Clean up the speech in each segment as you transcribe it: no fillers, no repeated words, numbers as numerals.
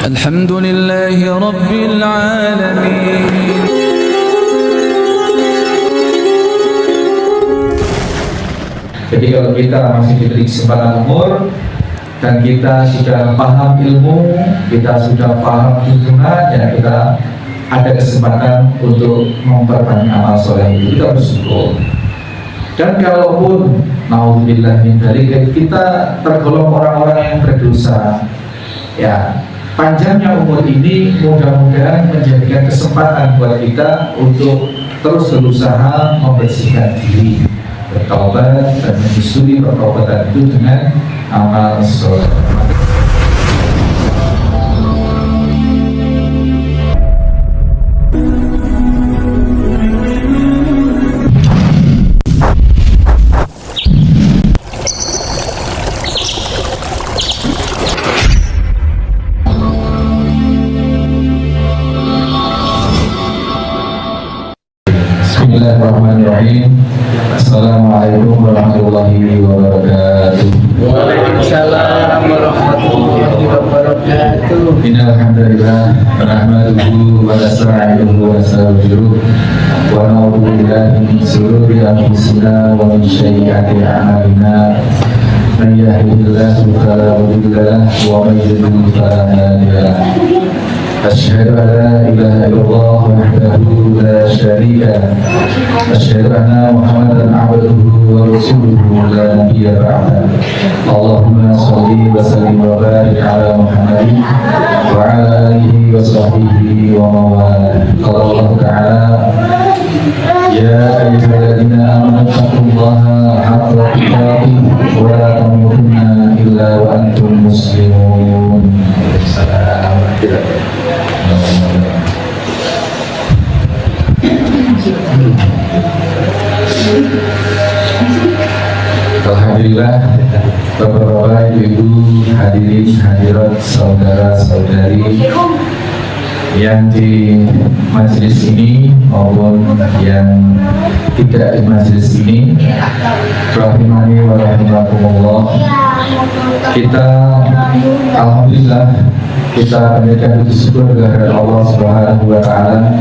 Alhamdulillahi Rabbil Alamin. Jadi kalau kita masih diberi kesempatan umur dan kita sudah paham ilmu, kita sudah paham tuntunan, ya kita ada kesempatan untuk memperbanyak amal soleh itu, kita bersyukur. Dan kalaupun naudzubillah min dzalik kita tergolong orang-orang yang berdosa, ya panjangnya umur ini mudah-mudahan menjadikan kesempatan buat kita untuk terus berusaha membersihkan diri, bertaubat dan menyusuri pertaubatan itu dengan amal soleh. Bismillahirrahmanirrahim. Assalamualaikum warahmatullahi wabarakatuh. Waalaikumsalam warahmatullahi wabarakatuh. Innal hamdalillah nahmaduhu wa nasta'inuhu wa nastaghfiruh wa na'udzu billahi min shururi anfusina wa min sayyiati a'malina. Man yahdihillahu fala mudilla lahu wa man yudlil fala hadiya lahu. أشهد أن لا إله إلا الله وحده لا شريك له أشهد أن محمدا عبده ورسوله لا نبي بعده اللهم صل وسلم وبارك على محمد وعلى آله وصحبه ومن والاه قال الله تعالى يا أيها الذين آمنوا اتقوا الله حق تقاته ولا تموتن إلا وأنتم مسلمون. Alhamdulillah, Bapak-bapak, Ibu-ibu, hadirin hadirat, saudara-saudari yang di majelis ini maupun yang tidak di majelis ini, rahimani wa rahimakumullah. Kita alhamdulillah kita panjatkan puji syukur kepada Allah Subhanahu wa taala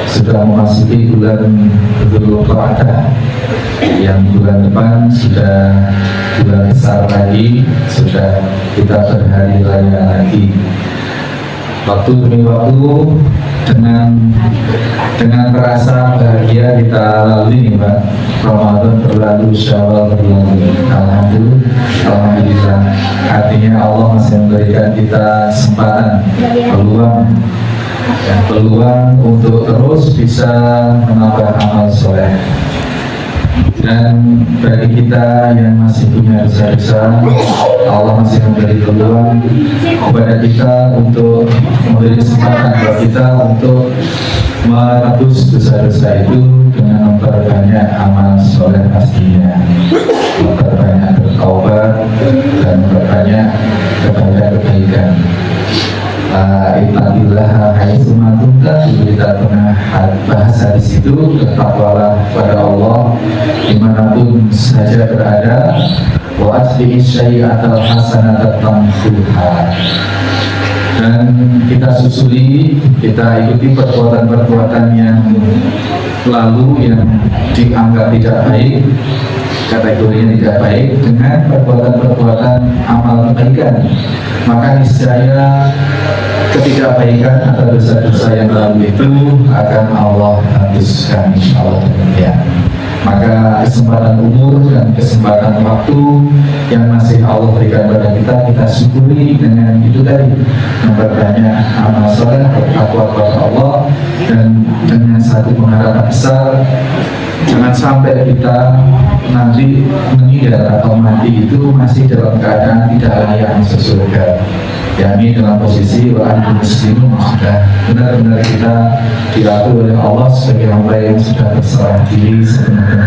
sudah memasuki bulan Dzulqa'dah, yang bulan depan sudah bulan besar lagi, sudah kita berhari raya lagi. Waktu demi waktu dengan merasa bahagia kita lalui nih Pak. Ramadan berlalu, Syawal berlalu. Alhamdulillah. Artinya Allah masih memberikan kita kesempatan, peluang untuk terus bisa menambah amal soleh. Dan bagi kita yang masih punya dosa-dosa, Allah masih memberi peluang kepada kita untuk memberi kesempatan buat kita untuk menebus dosa-dosa itu dengan memperbanyak amal soleh pastinya, memperbanyak bertaubat dan memperbanyak kebaikan. Ittaqillah haitsu ma kunta, kita pernah bahas di situ, bertakwalah pada Allah dimanapun saja berada. Wa atbi'i syai'atal hasanata tamhuha. Dan kita susuli, kita ikuti perbuatan-perbuatan yang lalu yang dianggap tidak baik, kategorinya tidak baik, dengan perbuatan-perbuatan amal kebaikan, maka niscaya ketidakbaikan atau dosa-dosa yang lalu itu akan Allah hapuskan, insyaallah. Ya. Maka kesempatan umur dan kesempatan waktu yang masih Allah berikan kepada kita, kita syukuri dengan itu tadi, memperbanyak amal soleh, bertakwa kepada Allah, dan dengan satu pengharapan besar, jangan sampai kita nanti meninggal atau mati itu masih dalam keadaan tidak layak masuk surga, yakni dalam posisi wa'antum muslimun, sudah benar-benar kita diatur oleh Allah sebagai hamba yang sudah berserah diri sepenuhnya.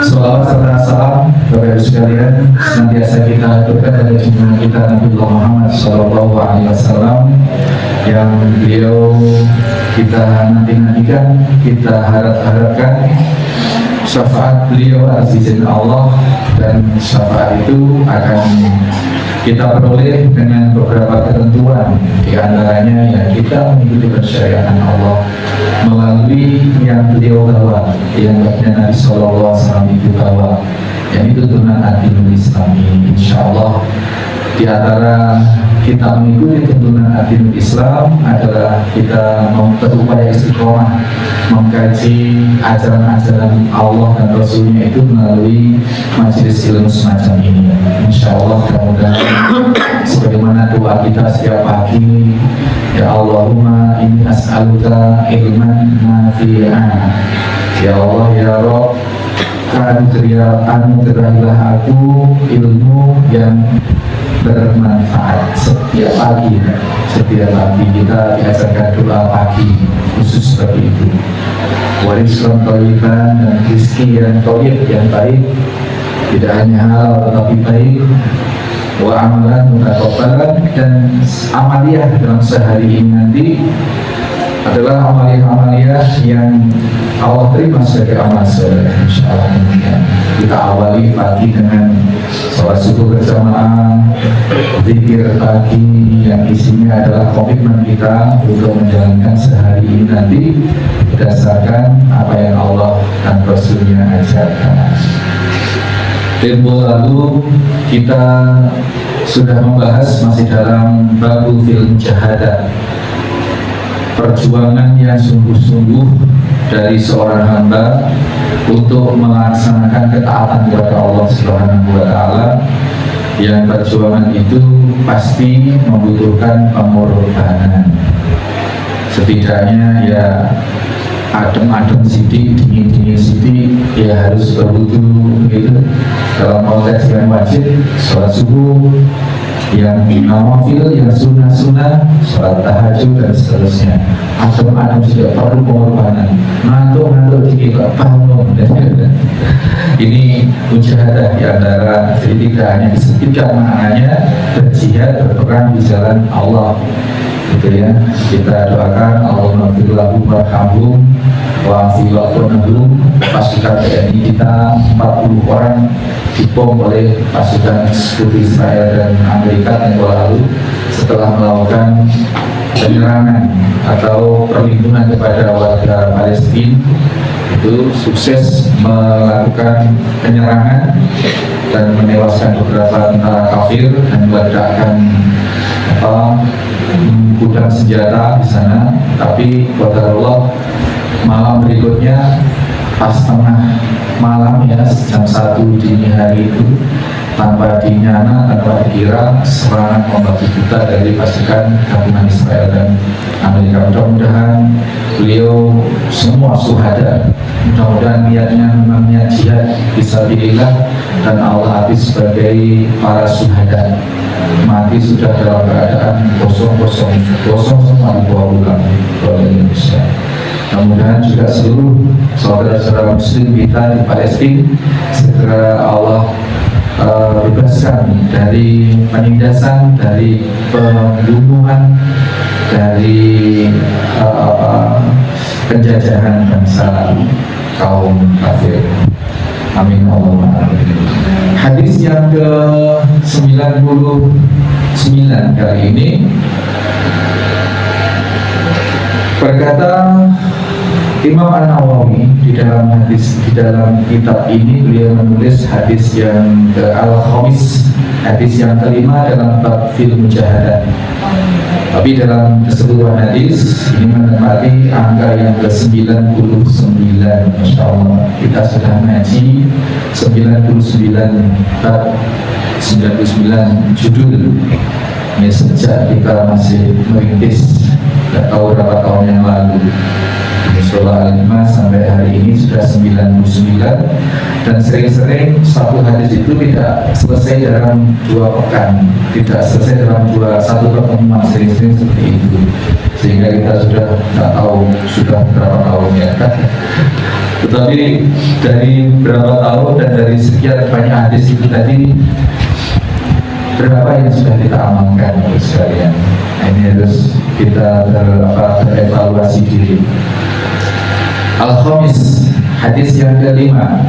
Salawat serta salam kepada sekalian senantiasa kita haturkan pada junjungan kita Nabiullah Muhammad SAW, yang beliau kita nanti-nantikan, kita harap-harapkan syafaat beliau azizin Allah, dan syafaat itu akan kita peroleh dengan beberapa ketentuan, di antaranya ya kita mengikuti persyariatan Allah melalui yang beliau bawa, yang Nabi Sallallahu Alaihi Wasallam itu bawa, yang itu tuntunan Ad-Dinul Islam ini. Insya Allah di antara kita mengikuti tuntunan Ad-Dinul Islam adalah kita berupaya istiqomah mengkaji ajaran-ajaran Allah dan Rasulnya itu melalui majelis ilmu semacam ini. Insya Allah mudah-mudahan sebagaimana doa kita setiap pagi, ya Allahumma inni as'aluka ilman nafi'an, ya Allah ya Rabb, anugerahilah aku ilmu yang bermanfaat. Setiap pagi kita diajarkan doa pagi khusus seperti itu. Warizqan thayyiban, dan rezeki yang thayyib, yang baik, tidak hanya halal tetapi baik. Wa amalan mutaqabbalan, dan amaliyah dalam sehari ini nanti adalah amaliyah yang Allah terima sebagai amal soleh. Insyaallah kita awali pagi dengan sholat subuh berjamaah, zikir pagi yang isinya adalah komitmen kita untuk menjalankan sehari ini nanti berdasarkan apa yang Allah dan Rasulnya ajarkan. Tempo lalu kita sudah membahas masih dalam babu fil mujahadah, perjuangan yang sungguh-sungguh dari seorang hamba untuk melaksanakan ketaatan kepada Allah Subhanahu wa Ta'ala, yang perjuangan itu pasti membutuhkan pengorbanan. Setidaknya ya adem-adem sidik, dingin-dingin sidik, ya harus berwudu gitu. Dalam konteks yang wajib, sholat subuh, yang nawafil, yang sunnah-sunnah, sholat tahajud dan seterusnya. Adem-adem tidak perlu pengorbanan. Ngantuk-ngantuk dikit bangun. Ini mujahadah di antara, jadi tidak hanya disebutkan maknanya berjihad, berperang di jalan Allah. Gitu ya, kita doakan Allahumma fir lahum warhamhum wa'afi wa'funahum. Pasukan TNI kita 40 orang dibom oleh pasukan sekutu Israel dan Amerika yang lalu setelah melakukan penyerangan atau perlindungan kepada warga Palestina. Itu sukses melakukan penyerangan dan menewaskan beberapa tentara kafir dan meledakkan gudang senjata di sana. Tapi qadarullah malam berikutnya pas tengah malam ya, jam 1 dini hari itu, tanpa dinyana, tanpa dikira, serangan membabi buta dari pasukan gabungan Israel dan Amerika. Mudah-mudahan beliau semua syuhada, mudah-mudahan niatnya memang niat jihad fisabilillah dan Allah habis sebagai para syuhada, mati sudah dalam keadaan kosong semua dibawa pulang oleh Indonesia. Mudah-mudahan juga seluruh saudara-saudara muslim kita di Palestina segera Allah bebaskan dari penindasan, dari pembunuhan, dari penjajahan bangsa kaum kafir. Amin Allahumma amin. Hadis yang ke-99 kali ini berkata Imam An-Nawawi di dalam kitab ini, beliau menulis hadis yang ke-Al-Khamis, hadis yang kelima dalam bab fil mujahadah. Tapi dalam keseluruhan hadis ini menempati angka yang ke-99. Masya Allah, kita sudah ngaji 99 bab, 99 judul ini sejak kita masih merintis, tidak tahu berapa tahun yang lalu. Musola Al-5 sampai hari ini sudah 99, dan sering-sering satu hadis itu tidak selesai dalam 2 pekan, tidak selesai dalam satu pertemuan, sering-sering seperti itu, sehingga kita sudah tidak tahu sudah berapa tahun ya. Tetapi dari berapa tahun dan dari sekian banyak hadis itu tadi, berapa yang sudah kita amalkan sekalian? Ini harus kita berevaluasi diri. Al-Khamis, hadis yang kelima.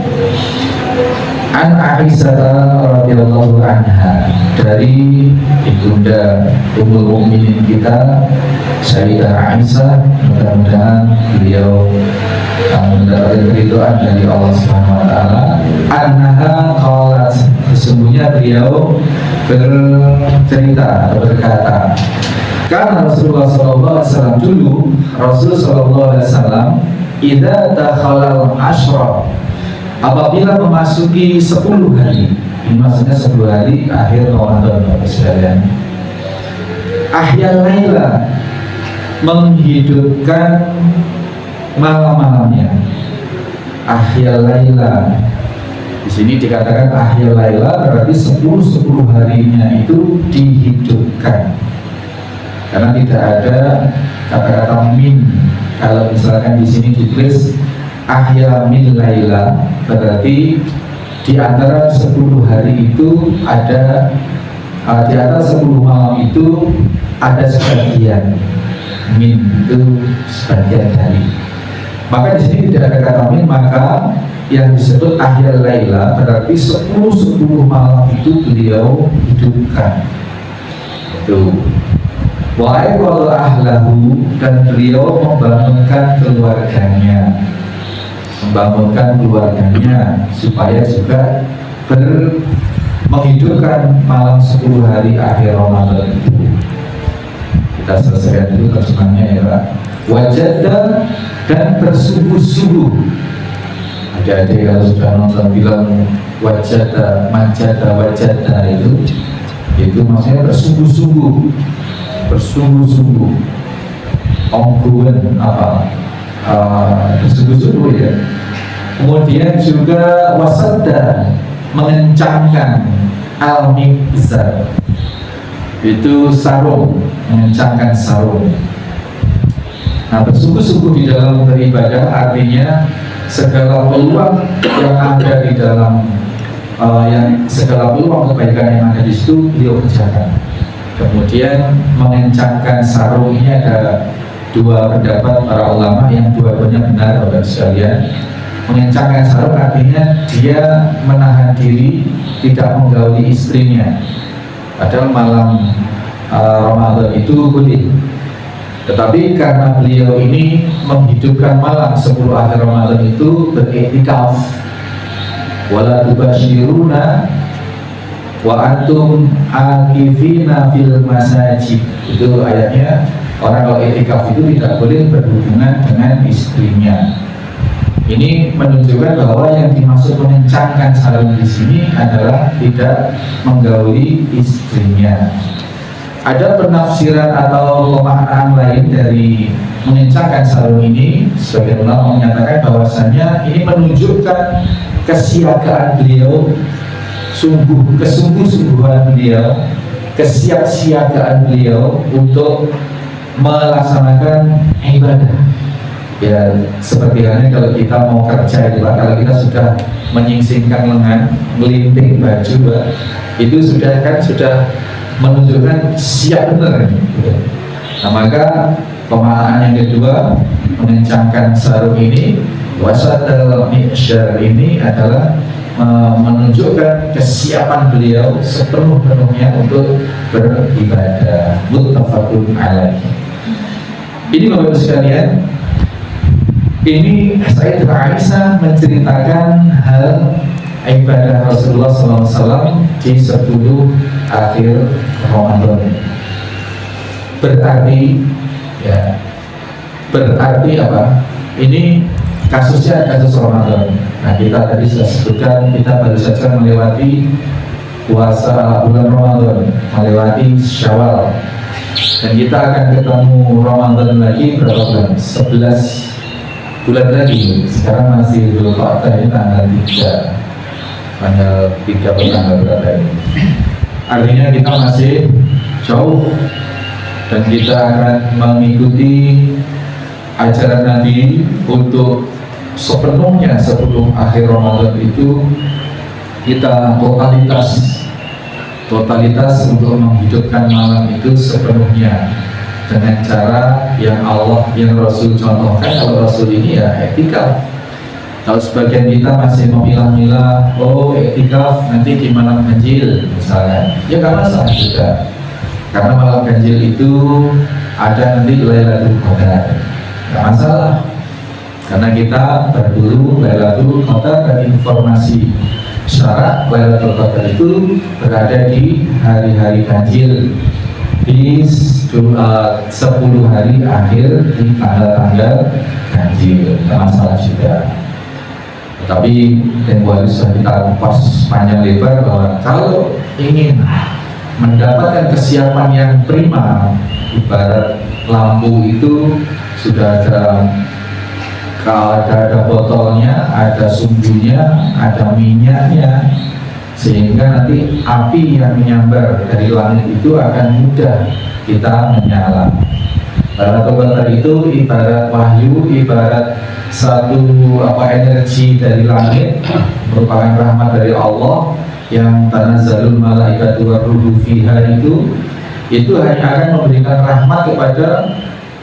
An Aisyah radhiyallahu anha, dari ibunda Ummul Mukminin kita Sayyidah Aisyah, mudah-mudahan beliau mendapatkan keridhaan dari Allah Subhanahu wa taala. Annaha qalat, sesungguhnya beliau bercerita atau berkata, karena Rasulullah sallallahu alaihi wasallam, dulu Rasul sallallahu alaihi wasallam idza dakhalal asyra, apabila memasuki 10 hari, ini maksudnya 10 hari akhir Ramadan, Bapak sekalian, ahya laila, menghidupkan malam-malamnya. Ahya laila, di sini dikatakan ahya laila berarti 10 harinya itu dihidupkan, karena tidak ada kata-kata min. Kalau misalkan di sini ditulis ahya min laila, berarti di antara 10 hari itu ada di antara 10 malam itu ada sebagian, min itu sebagian hari. Maka di sini tidak ada kata min, maka yang disebut ahya laila berarti 10 malam itu beliau hidupkan. Itu wahai kalau ahlahu, dan beliau membangunkan keluarganya, supaya juga menghidupkan malam 10 hari akhir Ramadan itu. Kita selesaikan dulu terjemahnya ya Pak. Wajada, dan bersungguh-sungguh. Adik-adik kalau sudah nonton film wajada, manjada, wajada, itu maksudnya bersungguh-sungguh, ongguan apa, bersungguh-sungguh ya. Kemudian juga wasada, mengencangkan, al-mizar, itu sarung, mengencangkan sarung. Nah, bersungguh-sungguh di dalam beribadah artinya segala peluang yang ada di dalam segala peluang kebaikan yang ada di situ beliau kerjakan. Kemudian mengencangkan sarung, ini ada dua pendapat para ulama yang dua-duanya benar Bapak sekalian. Mengencangkan sarung artinya dia menahan diri tidak menggauli istrinya, padahal malam Ramadan itu boleh. Tetapi karena beliau ini menghidupkan malam 10 akhir Ramadan itu beriktikaf, wala tubashiruna wa antum akifina fil masajid, itu ayatnya. Orang kalau iktikaf itu tidak boleh berhubungan dengan istrinya. Ini menunjukkan bahwa yang dimaksud mengencangkan sarung di sini adalah tidak menggauli istrinya. Ada penafsiran atau pemaknaan lain dari mengencangkan sarung ini. Sebagian ulama menyatakan bahwasanya ini menunjukkan kesiagaan beliau, kesungguh-sungguhan beliau, kesiapsiagaan beliau untuk melaksanakan ibadah. Ya, seperti halnya kalau kita mau kerja itu, kalau kita sudah menyingsingkan lengan, melinting baju, itu sudah menunjukkan siap benar. Nah, maka pemaknaan yang kedua, mengencangkan sarung ini, wasadal mi'syar ini adalah menunjukkan kesiapan beliau sepenuh-penuhnya untuk beribadah. Muttafaqun alaih. Ini Bapak Ibu sekalian, ini Sayyidah Aisyah menceritakan hal ibadah Rasulullah SAW di 10 akhir Ramadan. Berarti apa? Ini kasusnya kasus Ramadan. Nah, kita tadi sudah sebutkan, kita baru saja melewati puasa bulan Ramadan, melewati Syawal, dan kita akan ketemu Ramadan lagi berapa bulan? 11 bulan lagi. Sekarang masih Dzulqa'dah, ini tanggal 3 tanggal berapa ini? Artinya kita masih jauh, dan kita akan mengikuti ajaran Nabi untuk sepenuhnya sebelum akhir Ramadan itu kita totalitas untuk menghidupkan malam itu sepenuhnya dengan cara yang Allah, yang Rasul contohkan. Kalau Rasul ini ya etikaf, Kalau sebagian kita masih memilah-milah, oh iktikaf nanti di malam ganjil misalnya, ya nggak masalah juga. Karena malam ganjil itu ada nanti Lailatul Qadar, nggak masalah. Karena kita berburu Lailatul Qadar dan informasi syarat Lailatul Qadar itu berada di hari-hari ganjil, di 10 hari akhir di tanggal-tanggal ganjil, nggak masalah juga. Tapi tempo hari sudah kita kupas panjang lebar bahwa kalau ingin mendapatkan kesiapan yang prima, ibarat lampu itu sudah ada botolnya, ada sumbunya, ada minyaknya, sehingga nanti api yang menyambar dari langit itu akan mudah kita menyala. Lailatul Qadar itu ibarat wahyu, ibarat satu energi dari langit, merupakan rahmat dari Allah yang tanazzalul malaikatu waruhu fiha, itu hanya akan memberikan rahmat kepada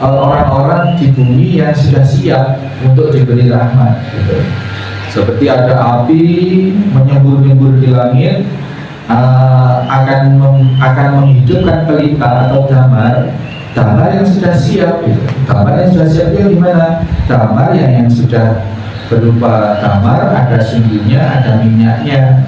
orang-orang di bumi yang sudah siap untuk diberi rahmat gitu. Seperti ada api menyembur-nyembur di langit, akan menghidupkan pelita atau damar yang sudah siap gitu. Damar yang sudah siap itu gimana? Damar yang sudah berupa damar, ada sumbunya, ada minyaknya.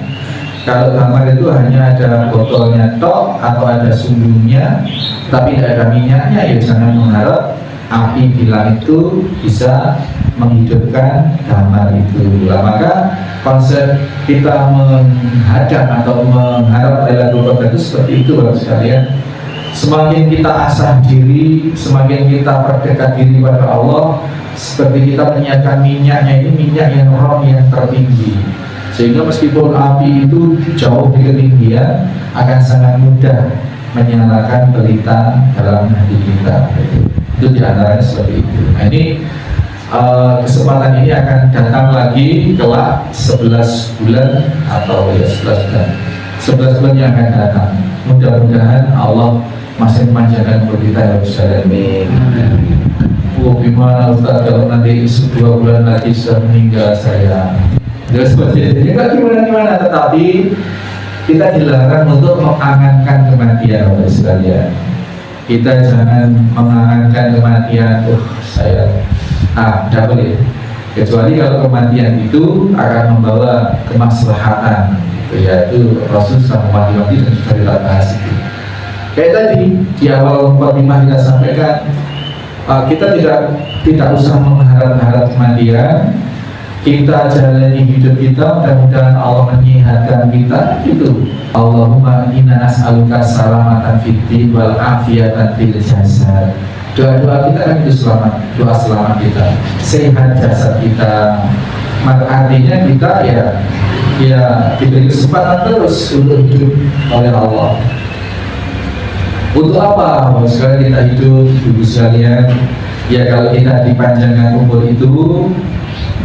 Kalau damar itu hanya ada botolnya tok atau ada sumbunya tapi tidak ada minyaknya, ya jangan mengharap api di langit itu bisa menghidupkan damar itu. Maka konsep kita menghadap atau mengharap Lailatul Qadar itu seperti itu Bapak sekalian. Semakin kita asah diri, semakin kita perdekat diri pada Allah, seperti kita menyiapkan minyaknya, ini minyak yang roh yang tertinggi, sehingga meskipun api itu jauh di ketinggian akan sangat mudah menyalakan pelita dalam hati kita. Itu diantaranya seperti itu. Nah, ini kesempatan ini akan datang lagi kelak 11 bulan atau 11 bulan yang akan datang. Mudah-mudahan Allah masih memanjangkan umur kita ya Ustaz. Amin. Gimana Ustaz kalau nanti 2 bulan lagi sudah meninggal saya? Terus seperti itu. Enggak gimana, tetapi kita dilarang untuk mengangankan kematian Bapak sekalian. Kita jangan mengangankan kematian. Saya tidak boleh. Kecuali kalau kematian itu akan membawa kemaslahatan, yaitu Rasul sudah mati dan sudah kita bahas itu. Kayak tadi di awal mukadimah kita sampaikan, kita tidak usah mengharap-harap kematian. Kita jalani hidup kita, mudah-mudahan Allah menyehatkan kita. Itu Allahumma inna nas'aluka salamatan fid din wal afiyatan fil jasad. Doa-doa kita kan itu selamat, doa selamat kita, sehat jasad kita. Maka artinya kita ya diberi kesempatan terus untuk hidup oleh Allah. Untuk apa? Sekarang kita hidup, ibu sekalian. Ya kalau kita dipanjangkan umur itu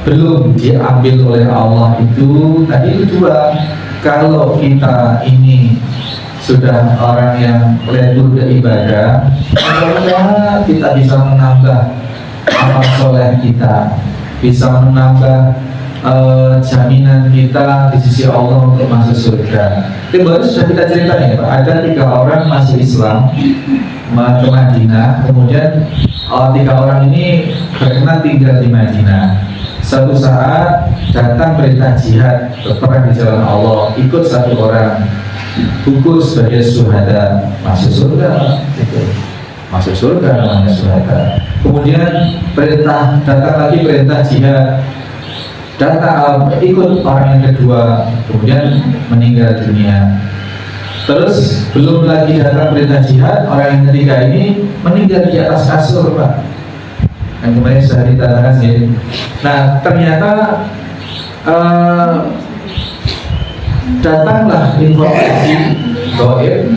belum diambil oleh Allah itu tadi itu dua. Kalau kita ini sudah orang yang lentur beribadah, maka kita bisa menambah amal soleh kita, bisa menambah jaminan kita di sisi Allah untuk masuk surga. Itu baru sudah kita ceritakan ya Pak. Ada 3 orang masuk Islam ke Madinah, kemudian 3 orang ini berkenan tinggal di Madinah. Suatu saat datang perintah jihad, berperang di jalan Allah, ikut 1 orang, gugur sebagai syuhada, masuk surga. Masuk surga namanya syuhada. Kemudian datang lagi perintah jihad, ikut orang yang kedua, kemudian meninggal dunia. Terus belum lagi datang perintah jihad, orang yang ketiga ini meninggal di atas kasur Pak. Yang kemarin sudah dikatakan sih. Nah ternyata datanglah informasi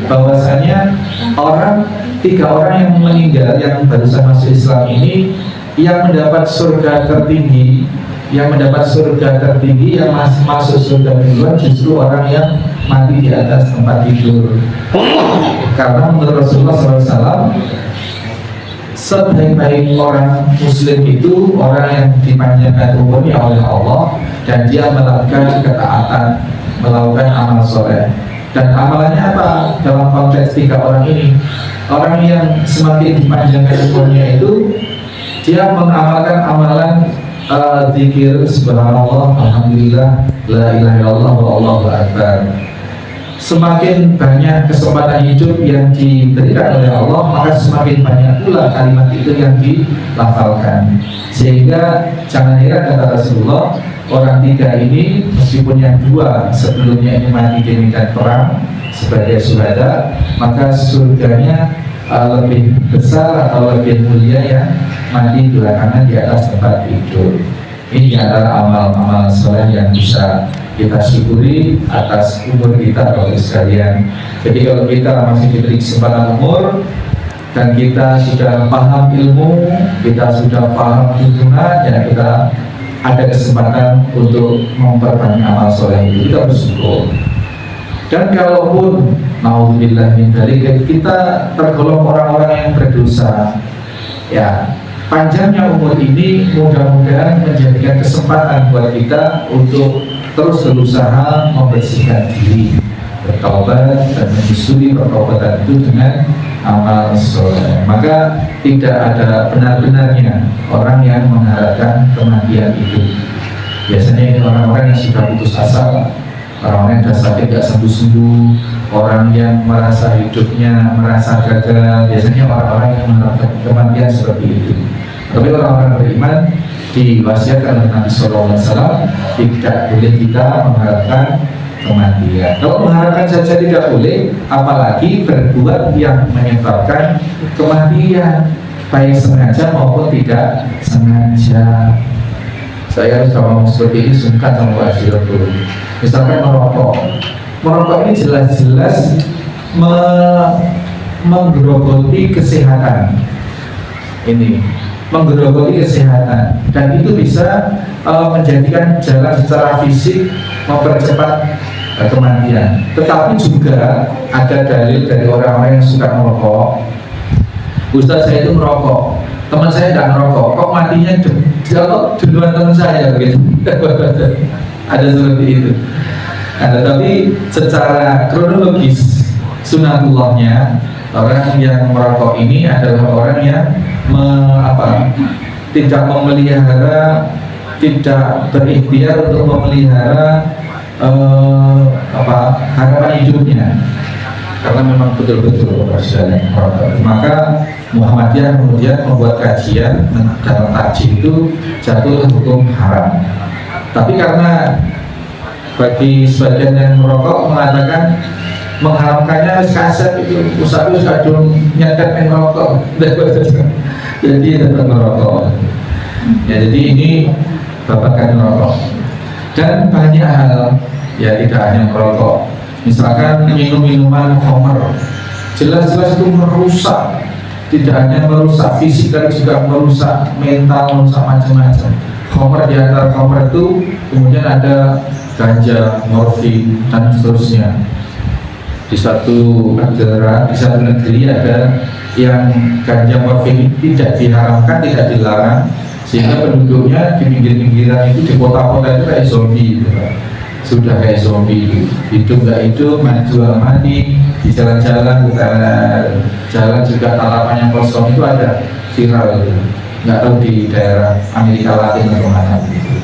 bahwasanya 3 orang yang meninggal yang barusan masuk Islam ini yang mendapat surga tertinggi, yang masuk surga duluan justru orang yang mati di atas tempat tidur. Karena menurut Rasulullah SAW, sebaik-baik orang muslim itu orang yang dipanjangkan umurnya oleh Allah dan dia melakukan ketaatan, melakukan amal soleh. Dan amalannya apa dalam konteks 3 orang ini? Orang yang semakin dipanjangkan umurnya itu dia mengamalkan amalan zikir subhanallah, alhamdulillah, la ilaha illallah, wallahu akbar. Semakin banyak kesempatan hidup yang diberikan oleh Allah, maka semakin banyak pula kalimat itu yang dilafalkan. Sehingga jangan heran kata Rasulullah, orang 3 ini meskipun yang 2 sebelumnya ini mati di medan perang sebagai syuhada, maka surganya lebih besar atau lebih mulia yang mati belakangan di atas tempat tidur. Ini adalah amal-amal soleh yang bisa kita syukuri atas umur kita Bapak sekalian. Jadi kalau kita masih diberi kesempatan umur dan kita sudah paham ilmu, kita sudah paham tuntunan, ya kita ada kesempatan untuk memperbanyak amal soleh itu, kita bersyukur. Dan kalaupun naudzubillah min dzalik kita tergolong orang-orang yang berdosa, ya panjangnya umur ini mudah-mudahan menjadikan kesempatan buat kita untuk terus berusaha membersihkan diri, bertaubat dan menyusuri pertobatan itu dengan amal soleh. Maka tidak ada benar-benarnya orang yang mengharapkan kematian itu. Biasanya ini orang-orang yang sudah putus asa, orang-orang yang sudah sakit tidak sembuh-sembuh, orang yang merasa hidupnya merasa gagal. Biasanya orang-orang yang mengharapkan kematian seperti itu. Tapi orang-orang beriman diwasiatkan oleh Nabi SAW tidak boleh kita mengharapkan kematian. Kalau mengharapkan saja tidak boleh, apalagi berbuat yang menyebabkan kematian, baik sengaja maupun tidak sengaja. Saya harus ngomong seperti ini sungkan sama Pak Zirul. Misalkan merokok ini jelas-jelas menggerogoti kesehatan. Ini menggerogoti kesehatan, dan itu bisa menjadikan jalan secara fisik mempercepat kematian. Tetapi juga ada dalil dari orang-orang yang suka merokok. Ustaz saya itu merokok, teman saya tidak merokok, kok matinya duluan teman saya begitu. Ada seperti itu. Tapi secara kronologis sunatullahnya orang yang merokok ini adalah orang yang tidak memelihara, tidak berikhtiar untuk memelihara harapan hidupnya, karena memang betul-betul merokok. Maka Muhammadiyah kemudian membuat kajian dalam takjih itu jatuh hukum haram. Tapi karena bagi sebagian yang merokok mengatakan mengharamkannya kaset itu usaha kadung nyetet yang merokok, jadi tetap merokok. Ya, jadi ini babakan merokok dan banyak hal, ya tidak hanya merokok. Misalkan minum-minuman khamr, jelas-jelas itu merusak, tidak hanya merusak fisik tapi juga merusak mental, merusak macam-macam. Khamr, di antara khamr itu kemudian ada ganja, morfin dan seterusnya. Di satu negara, di satu negeri ada yang ganja morfin tidak diharamkan, tidak dilarang, sehingga penduduknya di pinggir-pinggiran itu, di kota-kota itu kayak zombie gitu. Sudah kayak zombie, hidup nggak hidup, maju mati, di jalan-jalan jalan juga tatapan yang kosong itu ada viral itu. Nggak tahu di daerah Amerika Latin atau mana gitu.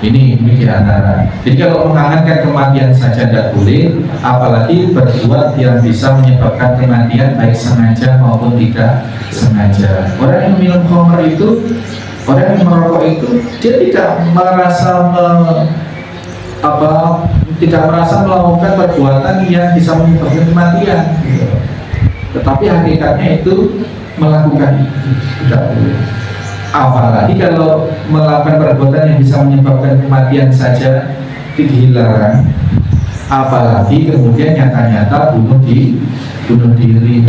Ini di antara. Jadi kalau menghangatkan kematian saja tidak boleh, apalagi berbuat yang bisa menyebabkan kematian baik sengaja maupun tidak sengaja. Orang yang minum khamr itu, orang yang merokok itu, dia tidak merasa tidak merasa melakukan perbuatan yang bisa menyebabkan kematian. Tetapi hakikatnya itu melakukan itu tidak boleh. Apalagi kalau melakukan perbuatan yang bisa menyebabkan kematian saja dilarang, apalagi kemudian nyata-nyata bunuh diri.